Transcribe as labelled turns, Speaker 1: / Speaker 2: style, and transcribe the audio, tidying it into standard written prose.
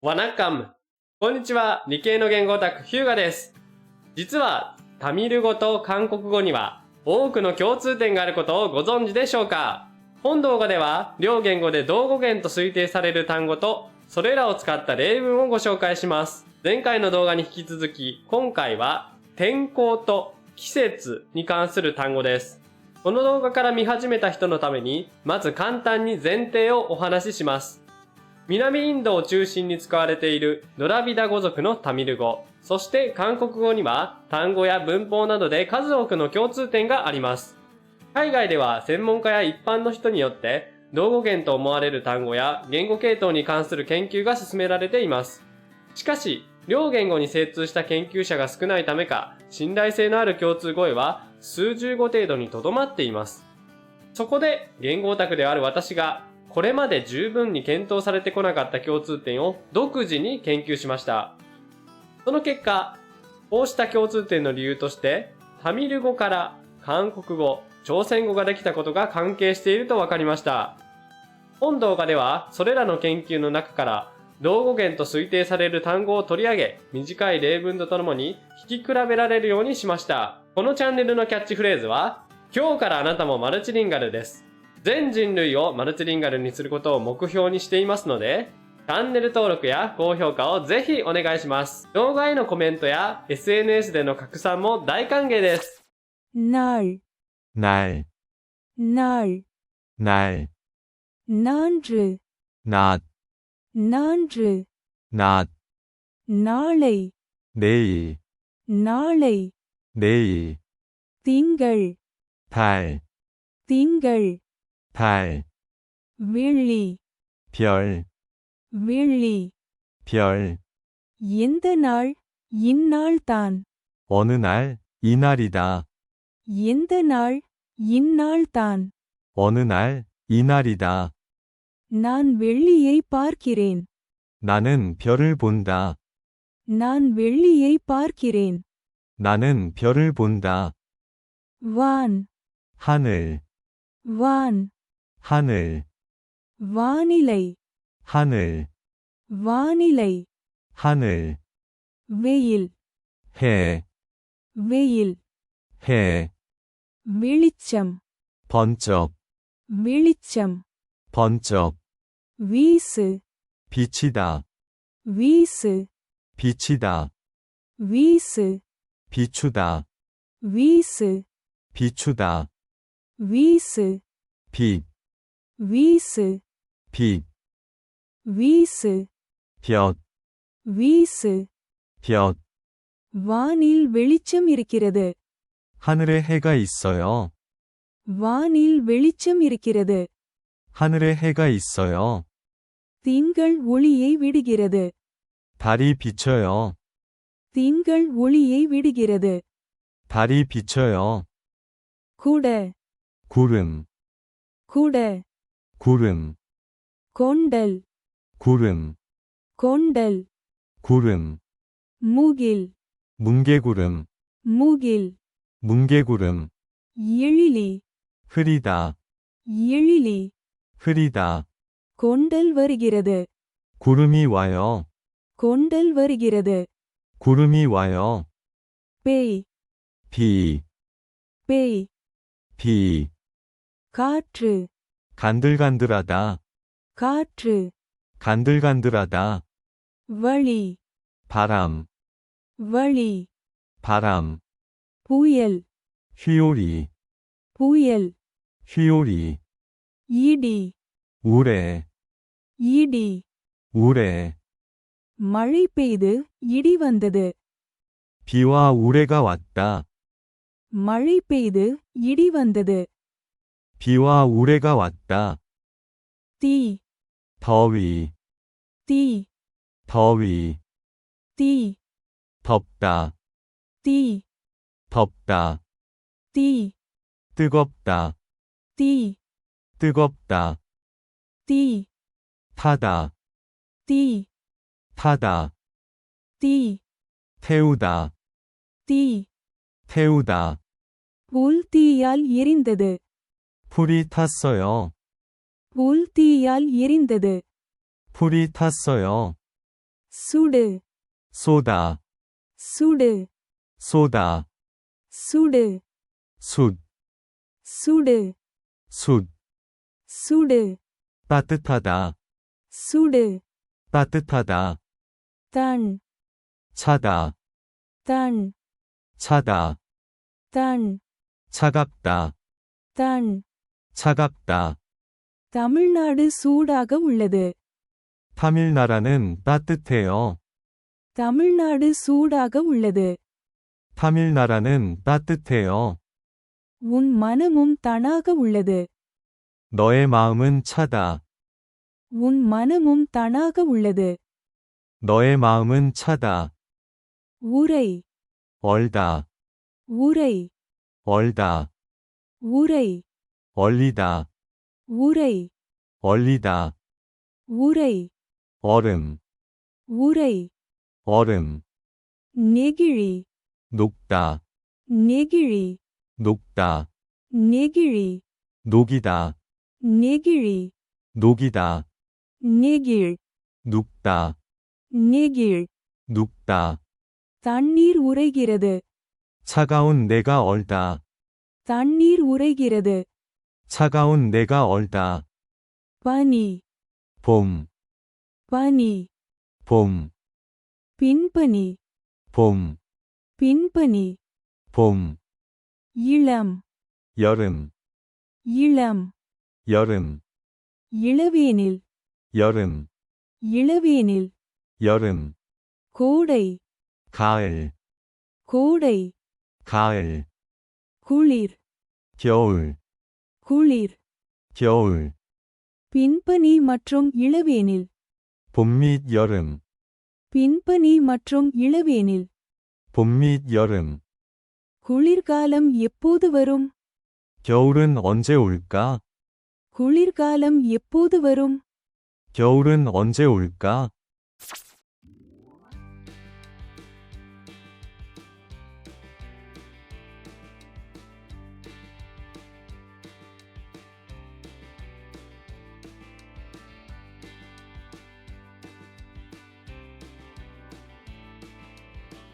Speaker 1: わなっかん。こんにちは、理系の言語オタクヒューガです。実は、タミル語と韓国語には多くの共通点があることをご存知でしょうか？本動画では、両言語で同語源と推定される単語と、それらを使った例文をご紹介します。前回の動画に引き続き、今回は、天候と季節に関する単語です。この動画から見始めた人のために、まず簡単に前提をお話しします。南インドを中心に使われているドラビダ語族のタミル語、そして韓国語には単語や文法などで数多くの共通点があります。海外では専門家や一般の人によって同語源と思われる単語や言語系統に関する研究が進められています。しかし、両言語に精通した研究者が少ないためか、信頼性のある共通語彙は数十語程度にとどまっています。そこで言語オタクである私がこれまで十分に検討されてこなかった共通点を独自に研究しました。その結果、こうした共通点の理由として、タミル語から韓国語、朝鮮語ができたことが関係していると分かりました。本動画では、それらの研究の中から、同語源と推定される単語を取り上げ、短い例文とともに引き比べられるようにしました。このチャンネルのキャッチフレーズは、今日からあなたもマルチリンガルです。全人類をマルチリンガルにすることを目標にしていますので、チャンネル登録や高評価をぜひお願いします。動画へのコメントや SNS での拡散も大歓迎です。
Speaker 2: 날,
Speaker 3: 날,
Speaker 2: 날,
Speaker 3: 날,
Speaker 2: 나ன்று,
Speaker 3: 낮,
Speaker 2: 나ன்று,
Speaker 3: 낮,
Speaker 2: நாளை,
Speaker 3: 내일,
Speaker 2: நாளை,
Speaker 3: 내일,
Speaker 2: திங்கள்,
Speaker 3: 달,
Speaker 2: திங்கள்,
Speaker 3: 달,
Speaker 2: வெள்ளி,
Speaker 3: 별,
Speaker 2: வெள்ளி,
Speaker 3: 별,
Speaker 2: எந்த நாள், இந்நாள்தான்,
Speaker 3: 어느 날, 이날이다.
Speaker 2: எந்த நாள், இந்நாள்தான்,
Speaker 3: 어느 날, 이날이다.
Speaker 2: நான் வெள்ளியை பார்க்கிறேன்,
Speaker 3: 나는 별을 본다.
Speaker 2: நான் வெள்ளியை பார்க்கிறேன்,
Speaker 3: 나는 별을 본다.
Speaker 2: வான்,
Speaker 3: 하늘,
Speaker 2: வான்,
Speaker 3: 하늘,
Speaker 2: வானிலை,
Speaker 3: 하늘,
Speaker 2: வானிலை,
Speaker 3: 하늘,
Speaker 2: வெயில்,
Speaker 3: 해,
Speaker 2: வெயில்,
Speaker 3: 해,
Speaker 2: வெளிச்சம்,
Speaker 3: 번쩍,
Speaker 2: வெளிச்சம்,
Speaker 3: 번쩍,
Speaker 2: வீசு,
Speaker 3: 비치다,
Speaker 2: வீசு,
Speaker 3: 비치다,
Speaker 2: வீசு,
Speaker 3: 비추다,
Speaker 2: வீசு,
Speaker 3: 비추다,
Speaker 2: வீசு,
Speaker 3: 빛,
Speaker 2: வீசு,
Speaker 3: 빛,
Speaker 2: வீசு,
Speaker 3: 볕,
Speaker 2: வீசு,
Speaker 3: 볕,
Speaker 2: வானில் வெளிச்சம் இருக்கிறது,
Speaker 3: 하늘에 해가 있어요.
Speaker 2: வானில் வெளிச்சம் இருக்கிறது,
Speaker 3: 하늘에 해가 있어요.
Speaker 2: திங்கள் ஒளியை விடுகிறது,
Speaker 3: 달이 비쳐요.
Speaker 2: திங்கள் ஒளியை விடுகிறது,
Speaker 3: 달이 비쳐요.
Speaker 2: கூட,
Speaker 3: 구름,
Speaker 2: கூட,
Speaker 3: 구름,
Speaker 2: கொண்டல்,
Speaker 3: 구름,
Speaker 2: கொண்டல்,
Speaker 3: 구름,
Speaker 2: முகில்,
Speaker 3: 뭉게구름,
Speaker 2: முகில்,
Speaker 3: 뭉게구름,
Speaker 2: எழிலி,
Speaker 3: 흐리다,
Speaker 2: எழிலி,
Speaker 3: 흐리다.
Speaker 2: கொண்டல் வருகிறது,
Speaker 3: 구름이 와요.
Speaker 2: கொண்டல் வருகிறது,
Speaker 3: 구름이 와요.
Speaker 2: பேய்,
Speaker 3: 비,
Speaker 2: பேய்,
Speaker 3: 비,
Speaker 2: காற்று,
Speaker 3: 간들간들하다,
Speaker 2: காற்று,
Speaker 3: 간들간들하다.
Speaker 2: வழி,
Speaker 3: 바람,
Speaker 2: வழி,
Speaker 3: 바람,
Speaker 2: புயல்,
Speaker 3: 휘오리,
Speaker 2: புயல்,
Speaker 3: 휘오리,
Speaker 2: இடி,
Speaker 3: 우레,
Speaker 2: இடி,
Speaker 3: 우레.
Speaker 2: மழை பெய்து இடி வந்தது,
Speaker 3: 비와 우레가 왔다.
Speaker 2: மழை பெய்து இடி வந்தது,
Speaker 3: 비와 우레가 왔다.
Speaker 2: தீ,
Speaker 3: 더위,
Speaker 2: தீ,
Speaker 3: 더위,
Speaker 2: தீ,
Speaker 3: 덥다,
Speaker 2: தீ,
Speaker 3: 덥다,
Speaker 2: தீ,
Speaker 3: 뜨겁다,
Speaker 2: தீ,
Speaker 3: 뜨겁다.
Speaker 2: தீ,
Speaker 3: 타다,
Speaker 2: தீ,
Speaker 3: 타다,
Speaker 2: தீ,
Speaker 3: 태우다,
Speaker 2: தீ,
Speaker 3: 태우다.
Speaker 2: புல் தீயால் எரிந்தது,
Speaker 3: 풀이 탔어요.
Speaker 2: புல் தீயால் எரிந்தது,
Speaker 3: 풀이 탔어요.
Speaker 2: சுடு
Speaker 3: 쏘다,
Speaker 2: சுடு
Speaker 3: 쏘다,
Speaker 2: சுடு
Speaker 3: 숯,
Speaker 2: சுடு
Speaker 3: 숯,
Speaker 2: சுடு
Speaker 3: 따뜻하다,
Speaker 2: சுடு
Speaker 3: 따뜻하다,
Speaker 2: தன்
Speaker 3: 차다,
Speaker 2: தன்
Speaker 3: 차다,
Speaker 2: தன்
Speaker 3: 차갑다,
Speaker 2: தன்
Speaker 3: 차갑다.
Speaker 2: தமிழ்நாடு சூடாக உள்ளது.
Speaker 3: 타밀나라는 따뜻해요.
Speaker 2: தமிழ்நாடு சூடாக உள்ளது.
Speaker 3: 타밀나라는 따뜻해요.
Speaker 2: உன் மனமும் தனாக உள்ளது.
Speaker 3: 너의 마음은 차다.
Speaker 2: உன் மனமும் தனாக உள்ளது.
Speaker 3: 너의 마음은 차다.
Speaker 2: உரை
Speaker 3: 얼다,
Speaker 2: உரை
Speaker 3: 얼다,
Speaker 2: உரை
Speaker 3: 얼리다,
Speaker 2: உரை
Speaker 3: 얼리다.
Speaker 2: உரை
Speaker 3: 얼음,
Speaker 2: உரை
Speaker 3: 얼음.
Speaker 2: நெகிழி
Speaker 3: 녹다,
Speaker 2: நெகிழி
Speaker 3: 녹다,
Speaker 2: நெகிழி
Speaker 3: 녹이다,
Speaker 2: நெகிழி
Speaker 3: 녹이다.
Speaker 2: நெகிழ்
Speaker 3: 눕다,
Speaker 2: நெகிழ்
Speaker 3: 눕다.
Speaker 2: தண்ணீர் உறைகிறது.
Speaker 3: 차가운 내가 얼다.
Speaker 2: தண்ணீர் உறைகிறது.
Speaker 3: 차가운 내가 얼다.
Speaker 2: பனி
Speaker 3: 봄,
Speaker 2: பனி
Speaker 3: 봄,
Speaker 2: பின்பனி
Speaker 3: 봄,
Speaker 2: பின்பனி
Speaker 3: 봄.
Speaker 2: இளம்
Speaker 3: 여름,
Speaker 2: இளம்
Speaker 3: 여름,
Speaker 2: இளவேனில்
Speaker 3: 여름,
Speaker 2: இளவேனில்
Speaker 3: 여름.
Speaker 2: கோடை
Speaker 3: 가을,
Speaker 2: கோடை
Speaker 3: 가을.
Speaker 2: குளிர்
Speaker 3: 겨울,
Speaker 2: குளிர்
Speaker 3: 겨울.
Speaker 2: பின்பனி மற்றும் இளவேனில்
Speaker 3: 봄 및 여름,
Speaker 2: பின்பனி மற்றும் இளவேனில்
Speaker 3: 봄 및 여름.
Speaker 2: குளிர்காலம் எப்போது வரும்?
Speaker 3: 겨울은 언제 올까?
Speaker 2: குளிர்காலம் எப்போது வரும்?
Speaker 3: 겨울은 언제 올까?